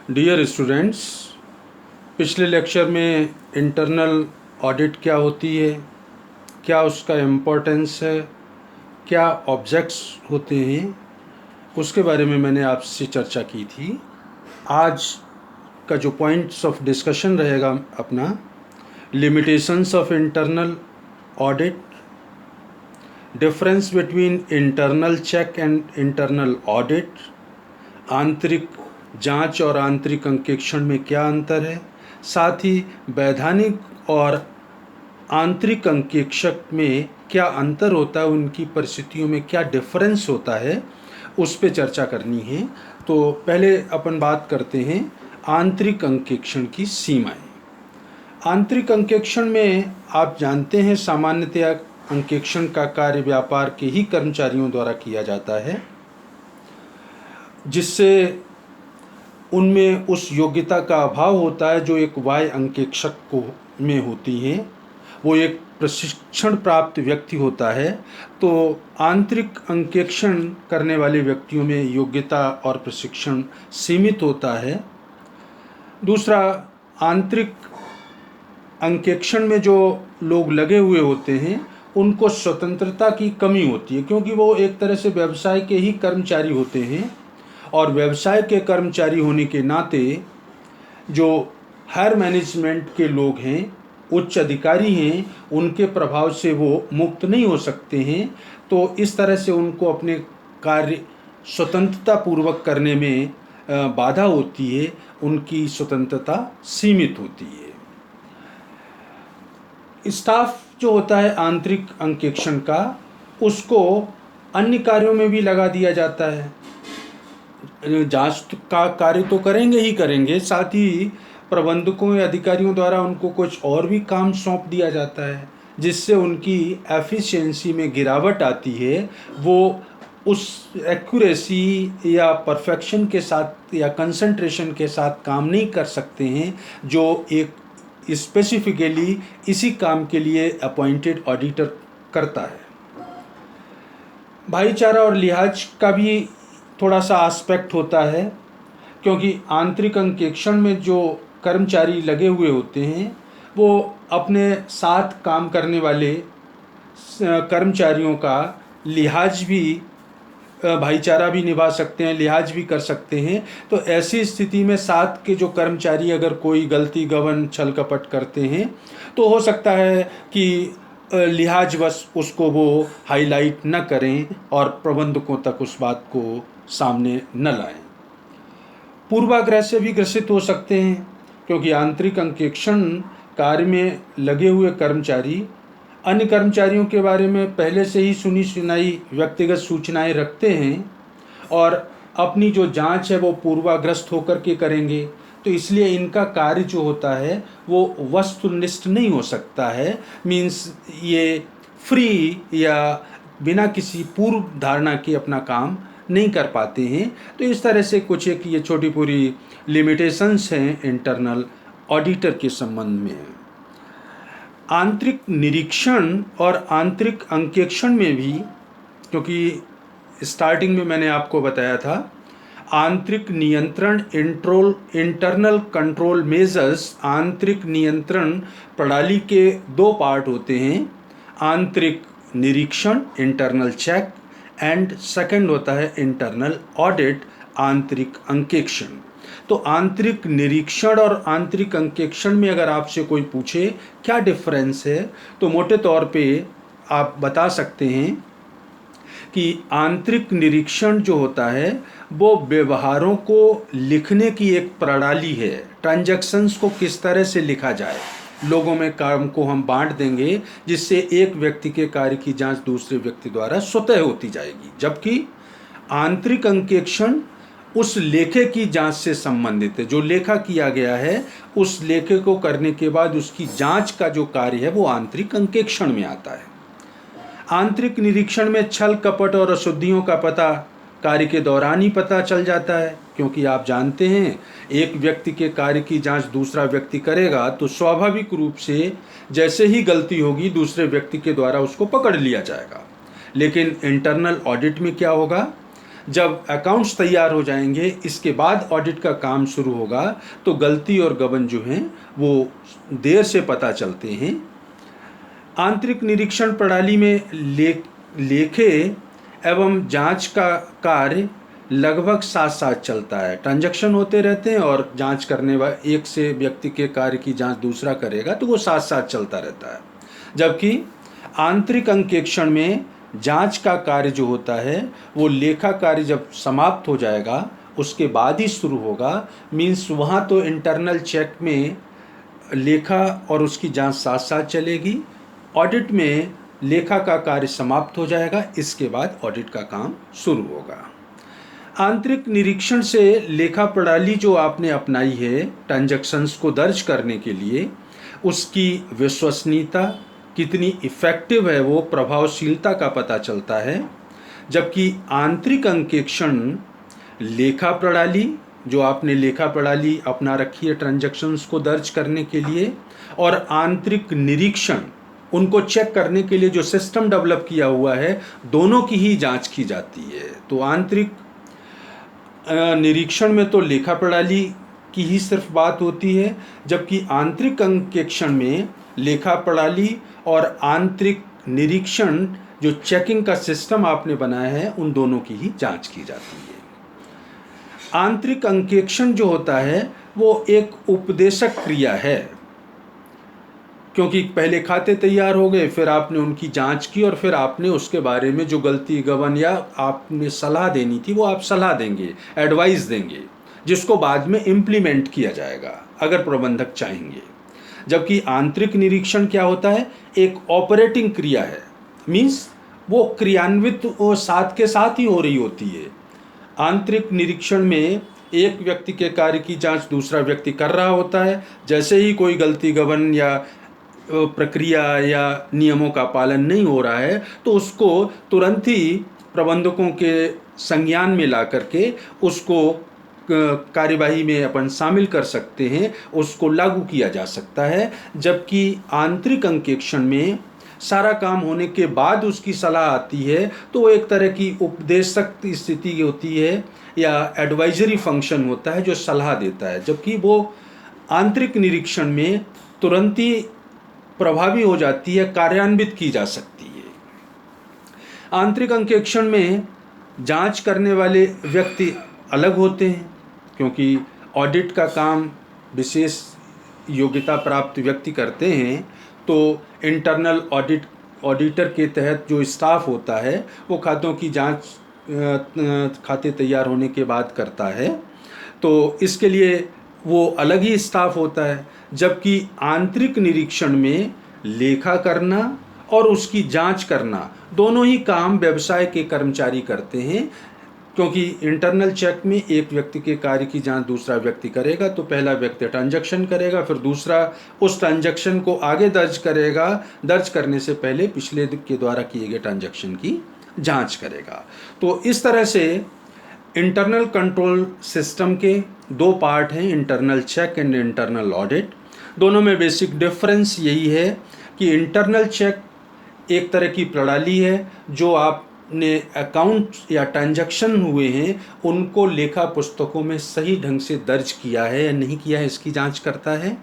Dear students, पिछले lecture में internal audit क्या होती है, क्या उसका इम्पोर्टेंस है, क्या ऑब्जेक्ट्स होते हैं, उसके बारे में मैंने आपसे चर्चा की थी। आज का जो पॉइंट्स ऑफ डिस्कशन रहेगा अपना, limitations of internal audit, difference between internal check and internal audit, आंतरिक जांच और आंतरिक अंकेक्षण में क्या अंतर है, साथ ही वैधानिक और आंतरिक अंकेक्षक में क्या अंतर होता है, उनकी परिस्थितियों में क्या डिफरेंस होता है, उस पे चर्चा करनी है। तो पहले अपन बात करते हैं आंतरिक अंकेक्षण की सीमाएं। आंतरिक अंकेक्षण में आप जानते हैं सामान्यतया अंकेक्षण का कार्य व्यापार के ही कर्मचारियों द्वारा किया जाता है, जिससे उनमें उस योग्यता का अभाव होता है जो एक वाह्य अंकेक्षक को में होती है। वो एक प्रशिक्षण प्राप्त व्यक्ति होता है। तो आंतरिक अंकेक्षण करने वाले व्यक्तियों में योग्यता और प्रशिक्षण सीमित होता है। दूसरा, आंतरिक अंकेक्षण में जो लोग लगे हुए होते हैं उनको स्वतंत्रता की कमी होती है, क्योंकि वो एक तरह से व्यवसाय के ही कर्मचारी होते हैं और व्यवसाय के कर्मचारी होने के नाते जो हायर मैनेजमेंट के लोग हैं, उच्च अधिकारी हैं, उनके प्रभाव से वो मुक्त नहीं हो सकते हैं। तो इस तरह से उनको अपने कार्य स्वतंत्रता पूर्वक करने में बाधा होती है, उनकी स्वतंत्रता सीमित होती है। स्टाफ जो होता है आंतरिक अंकेक्षण का, उसको अन्य कार्यों में भी लगा दिया जाता है। जांच का कार्य तो करेंगे ही करेंगे, साथ ही प्रबंधकों या अधिकारियों द्वारा उनको कुछ और भी काम सौंप दिया जाता है, जिससे उनकी एफिशिएंसी में गिरावट आती है। वो उस एक्यूरेसी या परफेक्शन के साथ या कंसंट्रेशन के साथ काम नहीं कर सकते हैं जो एक स्पेसिफिकली इसी काम के लिए अपॉइंटेड ऑडिटर करता है। भाईचारा और लिहाज का भी थोड़ा सा एस्पेक्ट होता है, क्योंकि आंतरिक अंकेक्षण में जो कर्मचारी लगे हुए होते हैं वो अपने साथ काम करने वाले कर्मचारियों का लिहाज भी, भाईचारा भी निभा सकते हैं, लिहाज भी कर सकते हैं। तो ऐसी स्थिति में साथ के जो कर्मचारी अगर कोई गलती, गबन, छल कपट करते हैं तो हो सकता है कि लिहाजवश उसको वो हाईलाइट न करें और प्रबंधकों तक उस बात को सामने न लाएं। पूर्वाग्रह से भी ग्रसित हो सकते हैं, क्योंकि आंतरिक अंकेक्षण कार्य में लगे हुए कर्मचारी अन्य कर्मचारियों के बारे में पहले से ही सुनी सुनाई व्यक्तिगत सूचनाएं रखते हैं और अपनी जो जांच है वो पूर्वाग्रस्त होकर के करेंगे। तो इसलिए इनका कार्य जो होता है वो वस्तुनिष्ठ नहीं हो सकता है। मीन्स ये फ्री या बिना किसी पूर्व धारणा के अपना काम नहीं कर पाते हैं। तो इस तरह से कुछ एक ये छोटी पूरी लिमिटेशंस हैं इंटरनल ऑडिटर के संबंध में। आंतरिक निरीक्षण और आंतरिक अंकेक्षण में भी, क्योंकि स्टार्टिंग में मैंने आपको बताया था, आंतरिक नियंत्रण इंटरनल कंट्रोल मेजर्स, आंतरिक नियंत्रण प्रणाली के दो पार्ट होते हैं, आंतरिक निरीक्षण इंटरनल चेक एंड सेकंड होता है इंटरनल ऑडिट, आंतरिक अंकेक्षण। तो आंतरिक निरीक्षण और आंतरिक अंकेक्षण में अगर आपसे कोई पूछे क्या डिफरेंस है, तो मोटे तौर पे आप बता सकते हैं कि आंतरिक निरीक्षण जो होता है वो व्यवहारों को लिखने की एक प्रणाली है। ट्रांजैक्शंस को किस तरह से लिखा जाए, लोगों में काम को हम बांट देंगे जिससे एक व्यक्ति के कार्य की जांच दूसरे व्यक्ति द्वारा स्वतः होती जाएगी। जबकि आंतरिक अंकेक्षण उस लेखे की जांच से संबंधित है। जो लेखा किया गया है उस लेखे को करने के बाद उसकी जांच का जो कार्य है वो आंतरिक अंकेक्षण में आता है। आंतरिक निरीक्षण में छल कपट और अशुद्धियों का पता कार्य के दौरान ही पता चल जाता है, क्योंकि आप जानते हैं एक व्यक्ति के कार्य की जांच दूसरा व्यक्ति करेगा तो स्वाभाविक रूप से जैसे ही गलती होगी दूसरे व्यक्ति के द्वारा उसको पकड़ लिया जाएगा। लेकिन इंटरनल ऑडिट में क्या होगा, जब अकाउंट्स तैयार हो जाएंगे, इसके बाद ऑडिट का काम शुरू होगा, तो गलती और गबन जो हैं वो देर से पता चलते हैं। आंतरिक निरीक्षण प्रणाली में लेखे एवं जांच का कार्य लगभग साथ साथ चलता है। ट्रांजैक्शन होते रहते हैं और जांच करने वाले एक से व्यक्ति के कार्य की जांच दूसरा करेगा, तो वो साथ साथ चलता रहता है। जबकि आंतरिक अंकेक्षण में जांच का कार्य जो होता है वो लेखा कार्य जब समाप्त हो जाएगा उसके बाद ही शुरू होगा। मीन्स वहाँ तो इंटरनल चेक में लेखा और उसकी जांच साथ साथ चलेगी, ऑडिट में लेखा का कार्य समाप्त हो जाएगा, इसके बाद ऑडिट का काम शुरू होगा। आंतरिक निरीक्षण से लेखा प्रणाली जो आपने अपनाई है ट्रांजैक्शंस को दर्ज करने के लिए, उसकी विश्वसनीयता कितनी इफ़ेक्टिव है, वो प्रभावशीलता का पता चलता है। जबकि आंतरिक अंकेक्षण लेखा प्रणाली जो आपने लेखा प्रणाली अपना रखी है ट्रांजैक्शंस को दर्ज करने के लिए, और आंतरिक निरीक्षण उनको चेक करने के लिए जो सिस्टम डेवलप किया हुआ है, दोनों की ही जांच की जाती है। तो आंतरिक निरीक्षण में तो लेखा प्रणाली की ही सिर्फ बात होती है, जबकि आंतरिक अंकेक्षण में लेखा प्रणाली और आंतरिक निरीक्षण जो चेकिंग का सिस्टम आपने बनाया है उन दोनों की ही जांच की जाती है। आंतरिक अंकेक्षण जो होता है वो एक उपदेशक क्रिया है, क्योंकि पहले खाते तैयार हो गए, फिर आपने उनकी जांच की और फिर आपने उसके बारे में जो गलती गबन या आपने सलाह देनी थी वो आप सलाह देंगे, एडवाइस देंगे, जिसको बाद में इम्प्लीमेंट किया जाएगा अगर प्रबंधक चाहेंगे। जबकि आंतरिक निरीक्षण क्या होता है, एक ऑपरेटिंग क्रिया है, मीन्स वो क्रियान्वित वो साथ के साथ ही हो रही होती है। आंतरिक निरीक्षण में एक व्यक्ति के कार्य की जांच दूसरा व्यक्ति कर रहा होता है, जैसे ही कोई गलती गबन या प्रक्रिया या नियमों का पालन नहीं हो रहा है तो उसको तुरंत ही प्रबंधकों के संज्ञान में ला करके उसको कार्यवाही में अपन शामिल कर सकते हैं, उसको लागू किया जा सकता है। जबकि आंतरिक अंकेक्षण में सारा काम होने के बाद उसकी सलाह आती है, तो वो एक तरह की उपदेशक स्थिति होती है या एडवाइजरी फंक्शन होता है जो सलाह देता है। जबकि वो आंतरिक निरीक्षण में तुरंत ही प्रभावी हो जाती है, कार्यान्वित की जा सकती है। आंतरिक अंकेक्षण में जांच करने वाले व्यक्ति अलग होते हैं, क्योंकि ऑडिट का काम विशेष योग्यता प्राप्त व्यक्ति करते हैं, तो इंटरनल ऑडिटर के तहत जो स्टाफ होता है वो खातों की जांच खाते तैयार होने के बाद करता है, तो इसके लिए वो अलग ही स्टाफ होता है। जबकि आंतरिक निरीक्षण में लेखा करना और उसकी जांच करना दोनों ही काम व्यवसाय के कर्मचारी करते हैं, क्योंकि इंटरनल चेक में एक व्यक्ति के कार्य की जांच दूसरा व्यक्ति करेगा, तो पहला व्यक्ति ट्रांजैक्शन करेगा, फिर दूसरा उस ट्रांजैक्शन को आगे दर्ज करेगा, दर्ज करने से पहले पिछले के द्वारा किए गए ट्रांजैक्शन की जांच करेगा। तो इस तरह से इंटरनल कंट्रोल सिस्टम के दो पार्ट हैं, internal check and internal audit. दोनों में बेसिक डिफरेंस यही है कि इंटरनल चेक एक तरह की प्रणाली है जो आपने अकाउंट या ट्रांजैक्शन हुए हैं उनको लेखा पुस्तकों में सही ढंग से दर्ज किया है या नहीं किया है इसकी जांच करता है,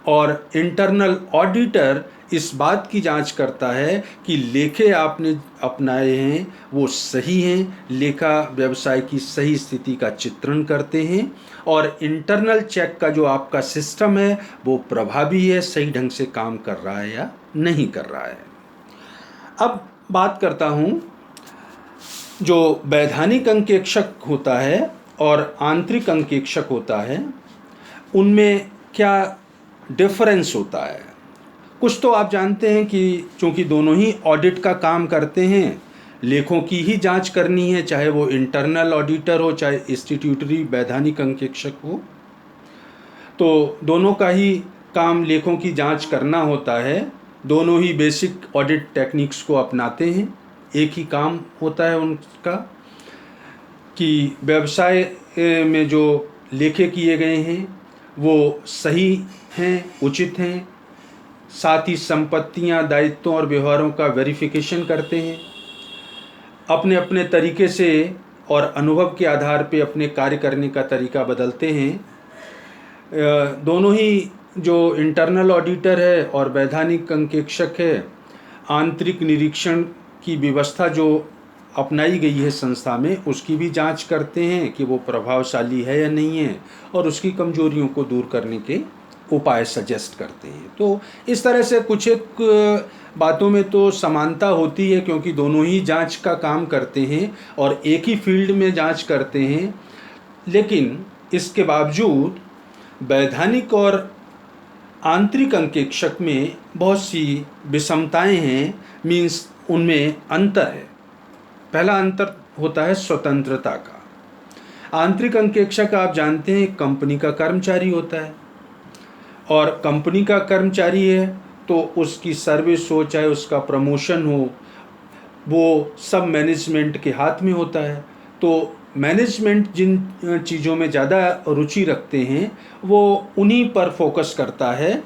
और इंटरनल ऑडिटर इस बात की जांच करता है कि लेखे आपने अपनाए हैं वो सही हैं, लेखा व्यवसाय की सही स्थिति का चित्रण करते हैं, और इंटरनल चेक का जो आपका सिस्टम है वो प्रभावी है, सही ढंग से काम कर रहा है या नहीं कर रहा है। अब बात करता हूँ जो वैधानिक अंकेक्षक होता है और आंतरिक अंकेक्षक होता है, उनमें क्या डिफरेंस होता है। कुछ तो आप जानते हैं कि चूंकि दोनों ही ऑडिट का काम करते हैं, लेखों की ही जांच करनी है, चाहे वो इंटरनल ऑडिटर हो चाहे इंस्टीट्यूटरी वैधानिक अंकेक्षक हो, तो दोनों का ही काम लेखों की जांच करना होता है। दोनों ही बेसिक ऑडिट टेक्निक्स को अपनाते हैं, एक ही काम होता है उनका कि व्यवसाय में जो लेखे किए गए हैं वो सही हैं, उचित हैं, साथ ही संपत्तियां, दायित्वों और व्यवहारों का वेरिफिकेशन करते हैं। अपने अपने तरीके से और अनुभव के आधार पे अपने कार्य करने का तरीका बदलते हैं। दोनों ही जो इंटरनल ऑडिटर है और वैधानिक अंकेक्षक है, आंतरिक निरीक्षण की व्यवस्था जो अपनाई गई है संस्था में, उसकी भी जांच करते हैं कि वो प्रभावशाली है या नहीं है, और उसकी कमजोरियों को दूर करने के उपाय सजेस्ट करते हैं। तो इस तरह से कुछ एक बातों में तो समानता होती है, क्योंकि दोनों ही जांच का काम करते हैं और एक ही फील्ड में जांच करते हैं। लेकिन इसके बावजूद वैधानिक और आंतरिक अंकेक्षक में बहुत सी विषमताएं हैं, मीन्स उनमें अंतर है। पहला अंतर होता है स्वतंत्रता का। आंतरिक अंकेक्षक आप जानते हैं कंपनी का कर्मचारी होता है, और कंपनी का कर्मचारी है तो उसकी सर्विस हो, चाहे उसका प्रमोशन हो, वो सब मैनेजमेंट के हाथ में होता है। तो मैनेजमेंट जिन चीज़ों में ज़्यादा रुचि रखते हैं वो उन्हीं पर फोकस करता है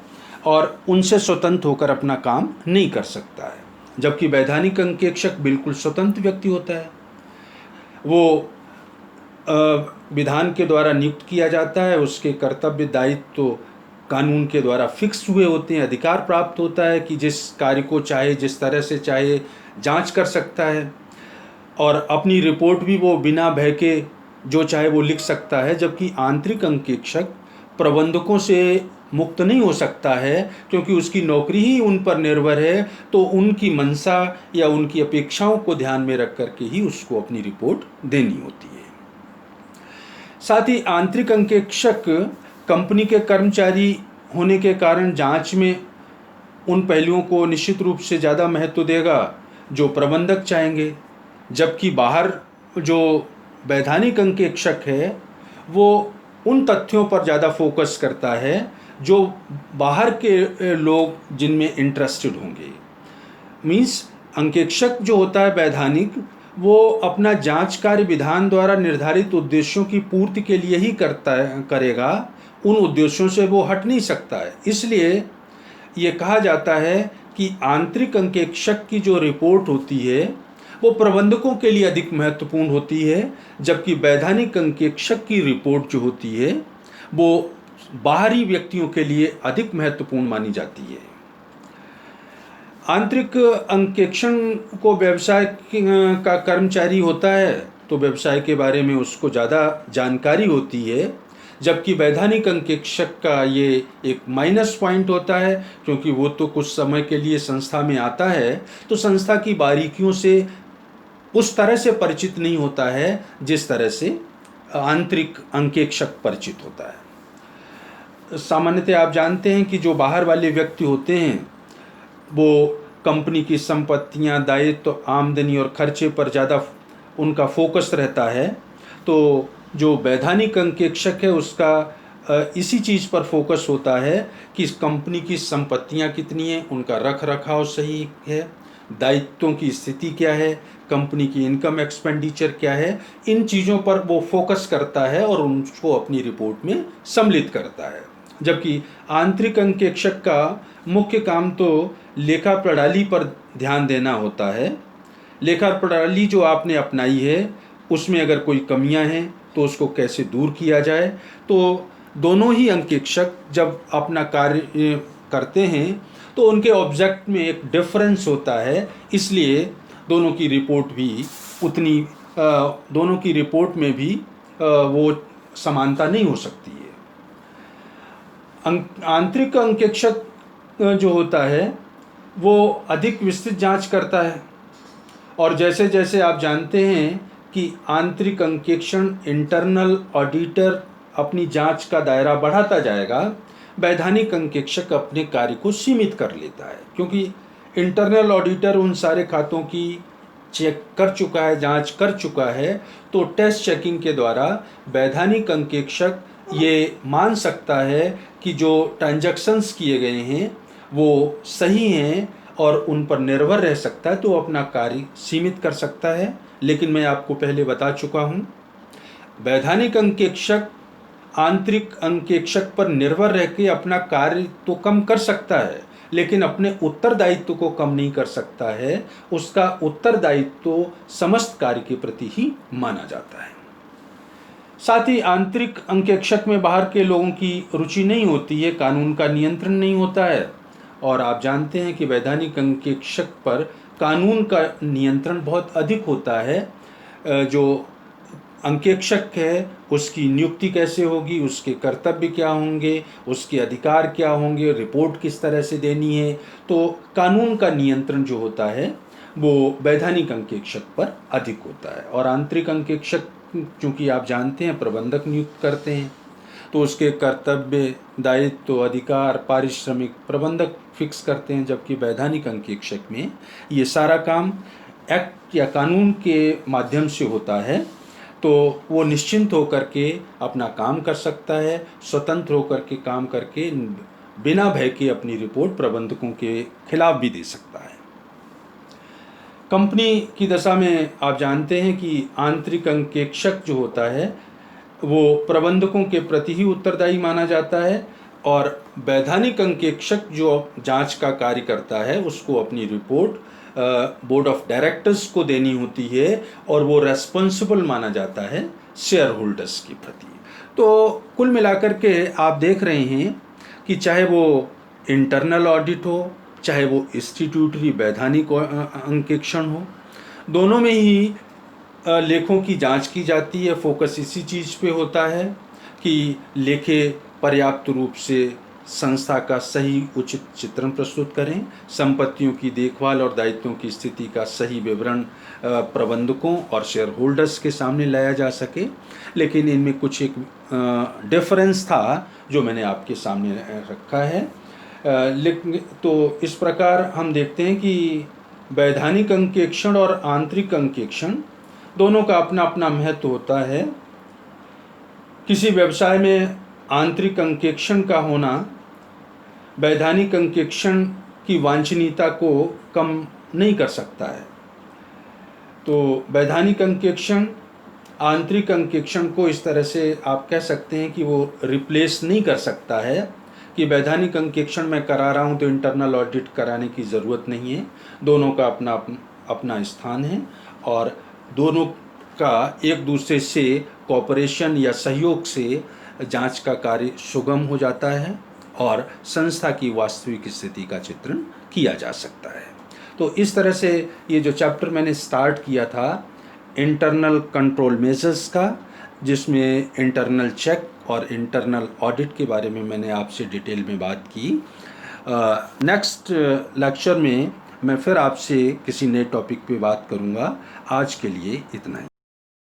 और उनसे स्वतंत्र होकर अपना काम नहीं कर सकता है। जबकि वैधानिक अंकेक्षक बिल्कुल स्वतंत्र व्यक्ति होता है। वो विधान के द्वारा नियुक्त किया जाता है, उसके कर्तव्य दायित्व तो कानून के द्वारा फिक्स हुए होते हैं। अधिकार प्राप्त होता है कि जिस कार्य को चाहे, जिस तरह से चाहे जांच कर सकता है, और अपनी रिपोर्ट भी वो बिना भय के जो चाहे वो लिख सकता है। जबकि आंतरिक अंकेक्षक प्रबंधकों से मुक्त नहीं हो सकता है, क्योंकि उसकी नौकरी ही उन पर निर्भर है, तो उनकी मंशा या उनकी अपेक्षाओं को ध्यान में रख करके ही उसको अपनी रिपोर्ट देनी होती है। साथ ही आंतरिक अंकेक्षक कंपनी के कर्मचारी होने के कारण जांच में उन पहलुओं को निश्चित रूप से ज़्यादा महत्व देगा जो प्रबंधक चाहेंगे। जबकि बाहर जो वैधानिक अंकेक्षक है वो उन तथ्यों पर ज़्यादा फोकस करता है जो बाहर के लोग जिनमें इंटरेस्टेड होंगे। मीन्स अंकेक्षक जो होता है वैधानिक, वो अपना जांच कार्य विधान द्वारा निर्धारित उद्देश्यों की पूर्ति के लिए ही करेगा। उन उद्देश्यों से वो हट नहीं सकता है। इसलिए ये कहा जाता है कि आंतरिक अंकेक्षक की जो रिपोर्ट होती है वो प्रबंधकों के लिए अधिक महत्वपूर्ण होती है, जबकि वैधानिक अंकेक्षक की रिपोर्ट जो होती है वो बाहरी व्यक्तियों के लिए अधिक महत्वपूर्ण मानी जाती है। आंतरिक अंकेक्षण को व्यवसाय का कर्मचारी होता है तो व्यवसाय के बारे में उसको ज़्यादा जानकारी होती है, जबकि वैधानिक अंकेक्षक का ये एक माइनस पॉइंट होता है, क्योंकि वो तो कुछ समय के लिए संस्था में आता है तो संस्था की बारीकियों से उस तरह से परिचित नहीं होता है जिस तरह से आंतरिक अंकेक्षक परिचित होता है। सामान्यतः आप जानते हैं कि जो बाहर वाले व्यक्ति होते हैं वो कंपनी की संपत्तियां, दायित्व, आमदनी और खर्चे पर ज़्यादा उनका फोकस रहता है। तो जो वैधानिक अंकेक्षक है उसका इसी चीज़ पर फोकस होता है कि इस कंपनी की संपत्तियां कितनी हैं, उनका रख रखाव सही है, दायित्वों की स्थिति क्या है, कंपनी की इनकम एक्सपेंडिचर क्या है। इन चीज़ों पर वो फोकस करता है और उनको अपनी रिपोर्ट में सम्मिलित करता है। जबकि आंतरिक अंकेक्षक का मुख्य काम तो लेखा प्रणाली पर ध्यान देना होता है। लेखा प्रणाली जो आपने अपनाई है उसमें अगर कोई कमियां हैं तो उसको कैसे दूर किया जाए। तो दोनों ही अंकेक्षक जब अपना कार्य करते हैं तो उनके ऑब्जेक्ट में एक डिफरेंस होता है, इसलिए दोनों की रिपोर्ट भी उतनी दोनों की रिपोर्ट में भी वो समानता नहीं हो सकती है। आंतरिक अंकेक्षक जो होता है वो अधिक विस्तृत जांच करता है, और जैसे जैसे आप जानते हैं कि आंतरिक अंकेक्षण इंटरनल ऑडिटर अपनी जांच का दायरा बढ़ाता जाएगा, वैधानिक अंकेक्षक अपने कार्य को सीमित कर लेता है। क्योंकि इंटरनल ऑडिटर उन सारे खातों की चेक कर चुका है, जांच कर चुका है, तो टेस्ट चेकिंग के द्वारा वैधानिक अंकेक्षक ये मान सकता है कि जो ट्रांजैक्शंस किए गए हैं वो सही हैं और उन पर निर्भर रह सकता है, तो अपना कार्य सीमित कर सकता है। लेकिन मैं आपको पहले बता चुका हूँ, वैधानिक अंकेक्षक आंतरिक अंकेक्षक पर निर्भर रह के अपना कार्य तो कम कर सकता है, लेकिन अपने उत्तरदायित्व को कम नहीं कर सकता है। उसका उत्तरदायित्व समस्त कार्य के प्रति ही माना जाता है। साथ ही आंतरिक अंकेक्षक में बाहर के लोगों की रुचि नहीं होती है, कानून का नियंत्रण नहीं होता है। और आप जानते हैं कि वैधानिक अंकेक्षक पर कानून का नियंत्रण बहुत अधिक होता है। जो अंकेक्षक है उसकी नियुक्ति कैसे होगी, उसके कर्तव्य क्या होंगे, उसके अधिकार क्या होंगे, रिपोर्ट किस तरह से देनी है, तो कानून का नियंत्रण जो होता है वो वैधानिक अंकेक्षक पर अधिक होता है। और आंतरिक अंकेक्षक चूँकि आप जानते हैं प्रबंधक नियुक्त करते हैं, तो उसके कर्तव्य, दायित्व, अधिकार, पारिश्रमिक प्रबंधक फिक्स करते हैं, जबकि वैधानिक अंकेक्षक में ये सारा काम एक्ट या कानून के माध्यम से होता है। तो वो निश्चिंत होकर के अपना काम कर सकता है, स्वतंत्र होकर के काम करके बिना भय के अपनी रिपोर्ट प्रबंधकों के खिलाफ भी दे सकता है। कंपनी की दशा में आप जानते हैं कि आंतरिक अंकेक्षक जो होता है वो प्रबंधकों के प्रति ही उत्तरदायी माना जाता है, और वैधानिक अंकेक्षक जो जांच का कार्य करता है उसको अपनी रिपोर्ट बोर्ड ऑफ डायरेक्टर्स को देनी होती है, और वो रेस्पॉन्सिबल माना जाता है शेयर होल्डर्स के प्रति। तो कुल मिलाकर के आप देख रहे हैं कि चाहे वो इंटरनल ऑडिट हो, चाहे वो इंस्टीट्यूटरी वैधानिक अंकेक्षण हो, दोनों में ही लेखों की जांच की जाती है। फोकस इसी चीज़ पे होता है कि लेखे पर्याप्त रूप से संस्था का सही उचित चित्रण प्रस्तुत करें, संपत्तियों की देखभाल और दायित्वों की स्थिति का सही विवरण प्रबंधकों और शेयर होल्डर्स के सामने लाया जा सके। लेकिन इनमें कुछ एक डिफरेंस था जो मैंने आपके सामने रखा है। लेकिन तो इस प्रकार हम देखते हैं कि वैधानिक अंकेक्षण और आंतरिक अंकेक्षण दोनों का अपना अपना महत्व होता है। किसी व्यवसाय में आंतरिक अंकेक्षण का होना वैधानिक अंकेक्षण की वांछनीयता को कम नहीं कर सकता है। तो वैधानिक अंकेक्षण आंतरिक अंकेक्षण को इस तरह से आप कह सकते हैं कि वो रिप्लेस नहीं कर सकता है कि वैधानिक अंकेक्षण मैं करा रहा हूँ तो इंटरनल ऑडिट कराने की ज़रूरत नहीं है। दोनों का अपना अपना स्थान है, और दोनों का एक दूसरे से कोऑपरेशन या सहयोग से जांच का कार्य सुगम हो जाता है और संस्था की वास्तविक स्थिति का चित्रण किया जा सकता है। तो इस तरह से ये जो चैप्टर मैंने स्टार्ट किया था इंटरनल कंट्रोल मेजर्स का, जिसमें इंटरनल चेक और इंटरनल ऑडिट के बारे में मैंने आपसे डिटेल में बात की। नेक्स्ट लेक्चर में मैं फिर आपसे किसी नए टॉपिक पे बात करूँगा। आज के लिए इतना ही।